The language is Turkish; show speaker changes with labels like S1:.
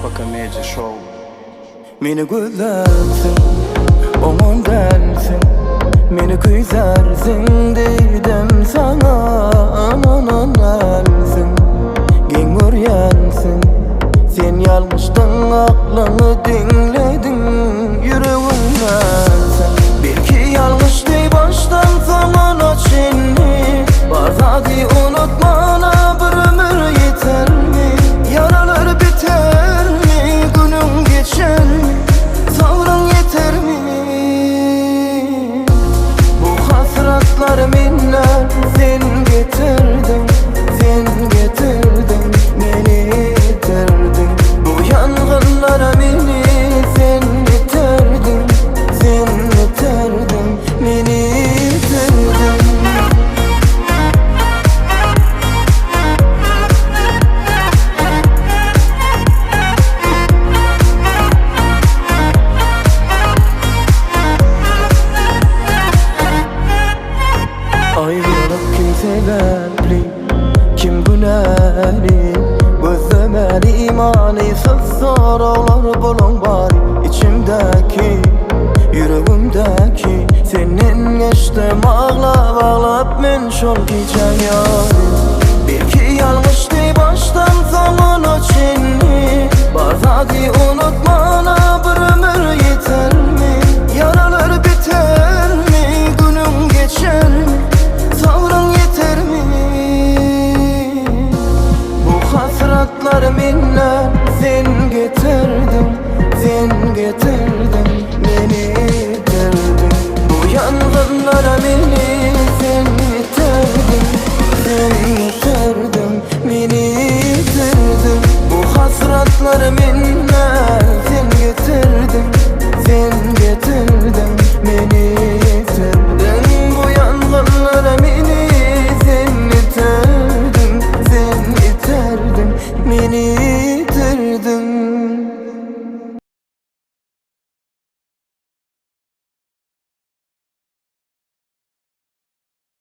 S1: Paka Media Show.
S2: Meni güzelsin, aman dersin, meni kuyzersin dedim sana. Aman anlarsın, gen göryensin, sen yalmıştın aklını dinledin, yüreğimdensin. Belki yanlış dey baştan zaman açını, barzadi unutmana bir ömür yeter mi? Yaralar biter mi? Günüm geçer mi? Sabrın yeter mi? Bu hasratlar minnet sen getirdin, sen getirdin, beni yitirdin. Bu yangınlara beni sen yitirdin, sen yitirdin, beni yitirdin. Ayrılık kim sebepli, kim günahli? Gözlemeli imanisiz sorular bulun bari içimdeki, yüreğimdeki. Senin geçtim ağlap ağlap men şol gecen yarim. Belki yanlıştı baştan zaman açını, barzadi unutmana bir ömür yeter mi? Yaralar biter mi? Günüm geçer mi? Sabrın yeter mi? Bu hasratlar minnet sen getirdin, sen getirdin, beni yitirdin. Bu yangınlara beni sen yitirdin, sen yitirdin, beni yitirdin. Bu hasratlar minnet sen getirdin, sen getirdin, beni yitirdin. Bu yangınlara beni sen yitirdin, sen yitirdin, beni yitirdin.